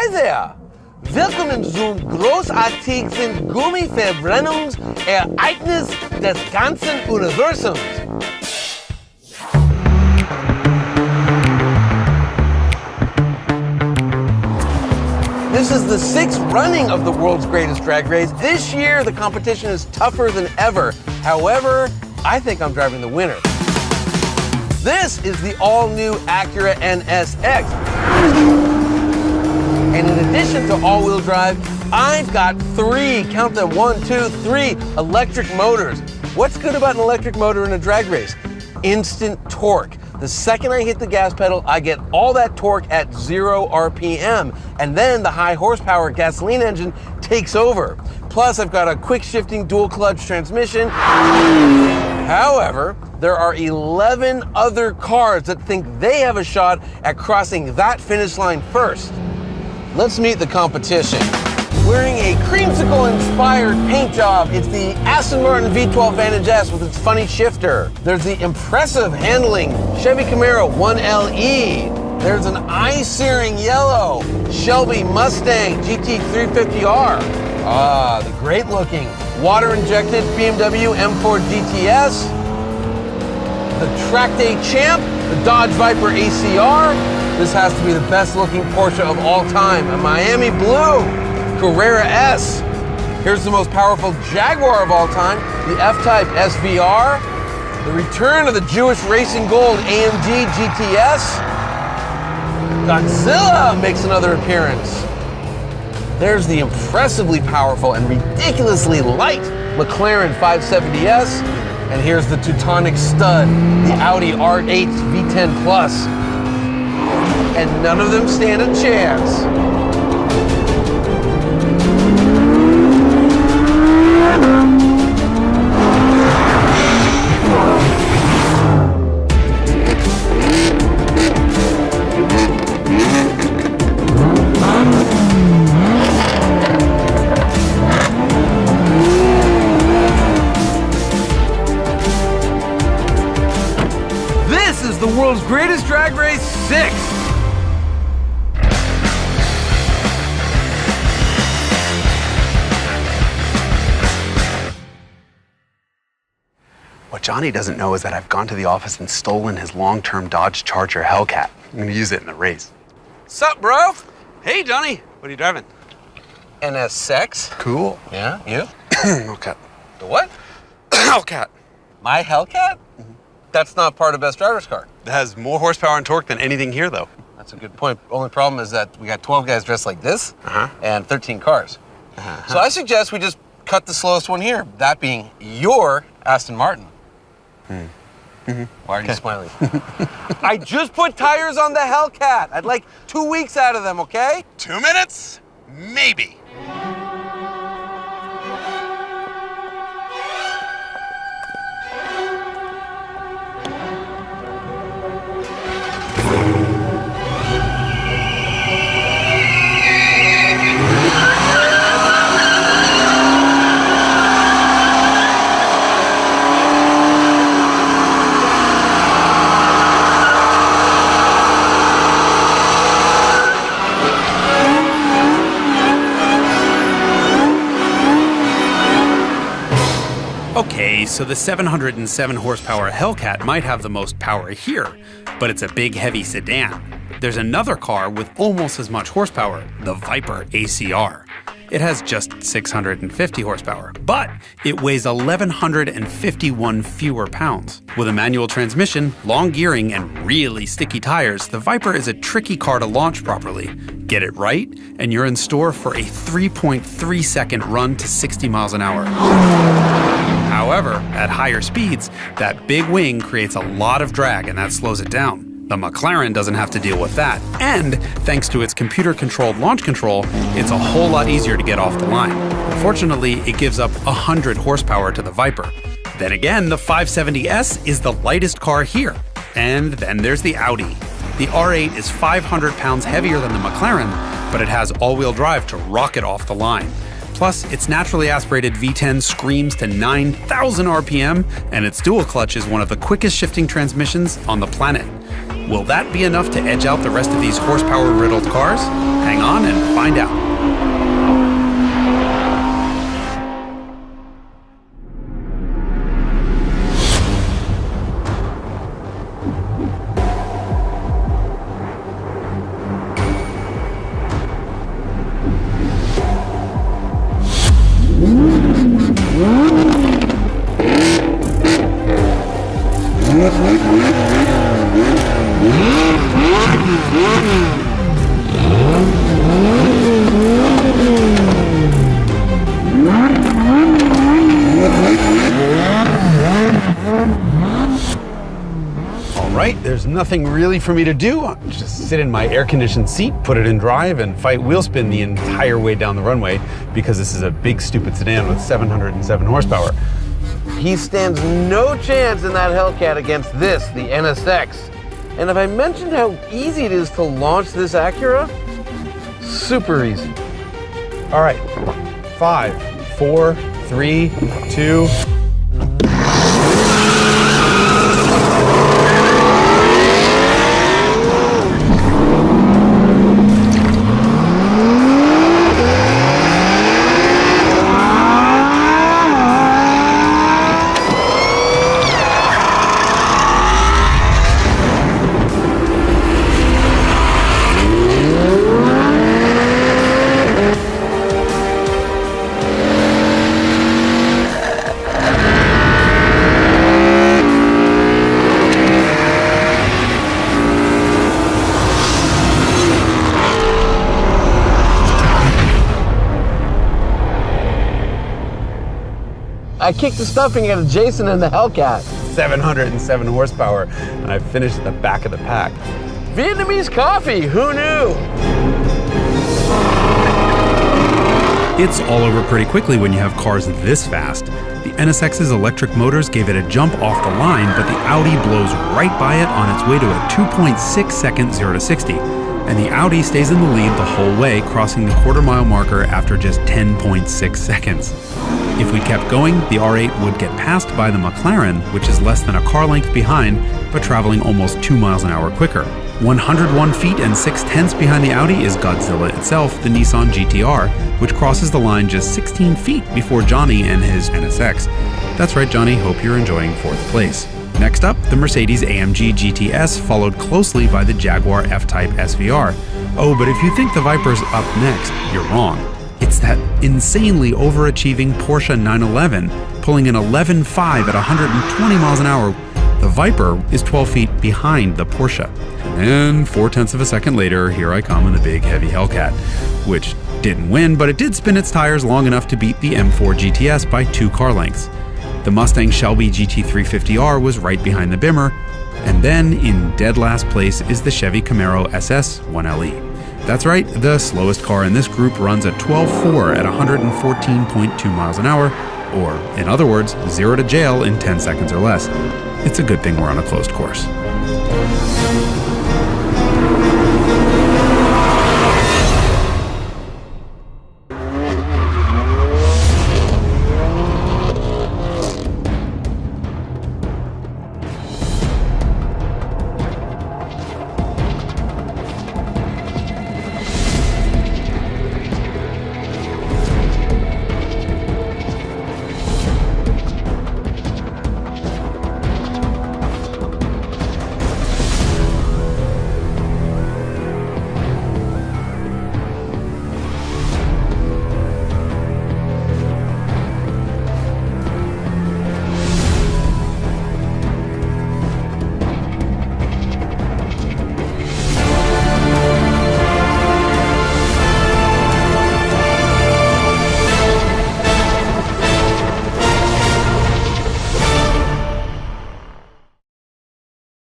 there! Willkommen zum großartigsten Gummiverbrennungsereignis des ganzen Universums. This is the 6th running of the world's greatest drag race. This year, the competition is tougher than ever. However, I think I'm driving the winner. This is the all-new Acura NSX. And in addition to all-wheel drive, I've got 3, count them, 1, 2, 3 electric motors. What's good about an electric motor in a drag race? Instant torque. The second I hit the gas pedal, I get all that torque at 0 RPM. And then the high horsepower gasoline engine takes over. Plus, I've got a quick shifting dual clutch transmission. However, there are 11 other cars that think they have a shot at crossing that finish line first. Let's meet the competition. Wearing a creamsicle-inspired paint job, it's the Aston Martin V12 Vantage S with its funny shifter. There's the impressive handling Chevy Camaro 1LE. There's an eye-searing yellow Shelby Mustang GT350R. Ah, the great-looking water-injected BMW M4 GTS. The Track Day Champ, the Dodge Viper ACR. This has to be the best-looking Porsche of all time, a Miami Blue Carrera S. Here's the most powerful Jaguar of all time, the F-Type SVR. The return of the Jewish Racing Gold AMG GTS. Godzilla makes another appearance. There's the impressively powerful and ridiculously light McLaren 570S. And here's the Teutonic stud, the Audi R8 V10 Plus. And none of them stand a chance. This is the world's greatest drag race 6. What Johnny doesn't know is that I've gone to the office and stolen his long-term Dodge Charger Hellcat. I'm gonna use it in the race. Sup, bro? Hey, Johnny. What are you driving? NSX. Cool. Yeah, you? Hellcat. The what? Hellcat. My Hellcat? That's not part of Best Driver's Car. It has more horsepower and torque than anything here, though. That's a good point. Only problem is that we got 12 guys dressed like this and 13 cars. So I suggest we just cut the slowest one here, that being your Aston Martin. Why are you smiling? I just put tires on the Hellcat. I'd like 2 weeks out of them, okay? 2 minutes? Maybe. Okay, so the 707 horsepower Hellcat might have the most power here, but it's a big, heavy sedan. There's another car with almost as much horsepower, the Viper ACR. It has just 650 horsepower, but it weighs 1,151 fewer pounds. With a manual transmission, long gearing, and really sticky tires, the Viper is a tricky car to launch properly. Get it right, and you're in store for a 3.3 second run to 60 miles an hour. However, at higher speeds, that big wing creates a lot of drag and that slows it down. The McLaren doesn't have to deal with that, and thanks to its computer-controlled launch control, it's a whole lot easier to get off the line. Unfortunately, it gives up 100 horsepower to the Viper. Then again, the 570S is the lightest car here. And then there's the Audi. The R8 is 500 pounds heavier than the McLaren, but it has all-wheel drive to rocket off the line. Plus, its naturally aspirated V10 screams to 9,000 RPM, and its dual clutch is one of the quickest shifting transmissions on the planet. Will that be enough to edge out the rest of these horsepower-riddled cars? Hang on and find out. There's nothing really for me to do. I'll just sit in my air-conditioned seat, put it in drive, and fight wheel spin the entire way down the runway because this is a big, stupid sedan with 707 horsepower. He stands no chance in that Hellcat against this, the NSX. And have I mentioned how easy it is to launch this Acura? Super easy. All right, 5, 4, 3, 2. I kicked the stuffing out of Jason in the Hellcat. 707 horsepower, and I finished at the back of the pack. Vietnamese coffee, who knew? It's all over pretty quickly when you have cars this fast. The NSX's electric motors gave it a jump off the line, but the Audi blows right by it on its way to a 2.6 second 0 to 60. And the Audi stays in the lead the whole way, crossing the quarter-mile marker after just 10.6 seconds. If we kept going, the R8 would get passed by the McLaren, which is less than a car length behind, but traveling almost 2 miles an hour quicker. 101 feet and 6/10 behind the Audi is Godzilla itself, the Nissan GT-R, which crosses the line just 16 feet before Johnny and his NSX. That's right, Johnny, hope you're enjoying 4th place. Next up, the Mercedes AMG GTS, followed closely by the Jaguar F-Type SVR. Oh, but if you think the Viper's up next, you're wrong. It's that insanely overachieving Porsche 911, pulling an 11.5 at 120 miles an hour. The Viper is 12 feet behind the Porsche. And then 0.4 of a second later, here I come in the big heavy Hellcat, which didn't win, but it did spin its tires long enough to beat the M4 GTS by 2 car lengths. The Mustang Shelby GT350R was right behind the Bimmer, and then in dead last place is the Chevy Camaro SS 1LE. That's right, the slowest car in this group runs a 12.4 at 114.2 miles an hour, or in other words, 0 to jail in 10 seconds or less. It's a good thing we're on a closed course.